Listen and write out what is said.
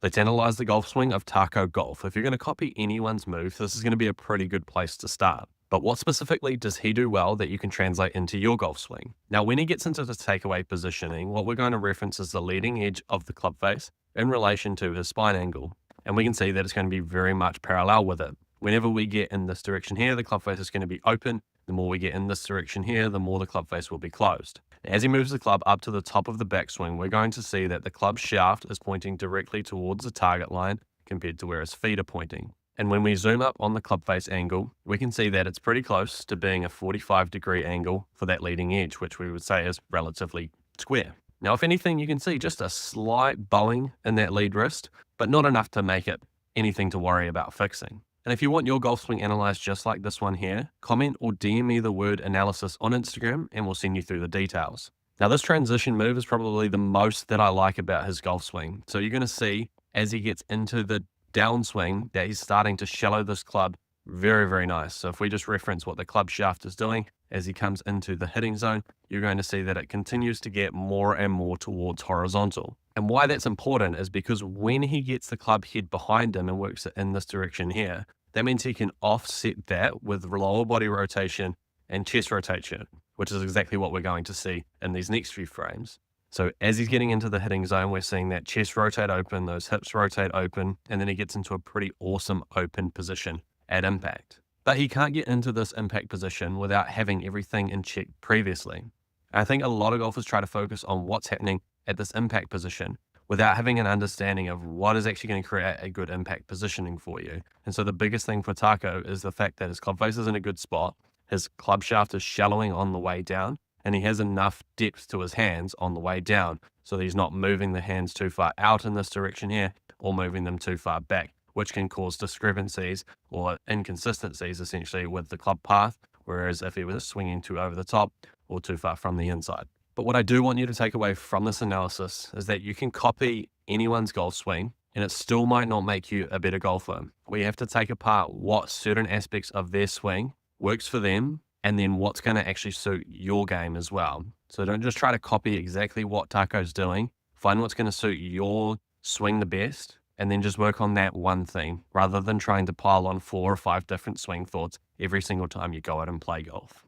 Let's analyze the golf swing of Taco Golf. If you're going to copy anyone's move, this is going to be a pretty good place to start. But what specifically does he do well that you can translate into your golf swing? Now, when he gets into the takeaway positioning, what we're going to reference is the leading edge of the club face in relation to his spine angle. And we can see that it's going to be very much parallel with it. Whenever we get in this direction here, the club face is going to be open. The more we get in this direction here, the more the club face will be closed. As he moves the club up to the top of the backswing, we're going to see that the club shaft is pointing directly towards the target line compared to where his feet are pointing. And when we zoom up on the club face angle, we can see that it's pretty close to being a 45-degree angle for that leading edge, which we would say is relatively square. Now, if anything, you can see just a slight bowing in that lead wrist, but not enough to make it anything to worry about fixing. And if you want your golf swing analyzed just like this one here, comment or DM me the word analysis on Instagram and we'll send you through the details. Now, this transition move is probably the most that I like about his golf swing. So you're going to see as he gets into the downswing that he's starting to shallow this club very, very nice. So if we just reference what the club shaft is doing as he comes into the hitting zone, you're going to see that it continues to get more and more towards horizontal. And why that's important is because when he gets the club head behind him and works it in this direction here, that means he can offset that with lower body rotation and chest rotation, which is exactly what we're going to see in these next few frames. So as he's getting into the hitting zone, we're seeing that chest rotate open, those hips rotate open, and then he gets into a pretty awesome open position at impact. But he can't get into this impact position without having everything in check previously. I think a lot of golfers try to focus on what's happening at this impact position without having an understanding of what is actually going to create a good impact positioning for you. And so the biggest thing for Taco is the fact that his club face is in a good spot, his club shaft is shallowing on the way down, and he has enough depth to his hands on the way down so that he's not moving the hands too far out in this direction here or moving them too far back, which can cause discrepancies or inconsistencies essentially with the club path, whereas if he was swinging too over the top or too far from the inside. But what I do want you to take away from this analysis is that you can copy anyone's golf swing and it still might not make you a better golfer. We have to take apart what certain aspects of their swing works for them and then what's going to actually suit your game as well. So don't just try to copy exactly what Taco's doing. Find what's going to suit your swing the best and then just work on that one thing rather than trying to pile on 4 or 5 different swing thoughts every single time you go out and play golf.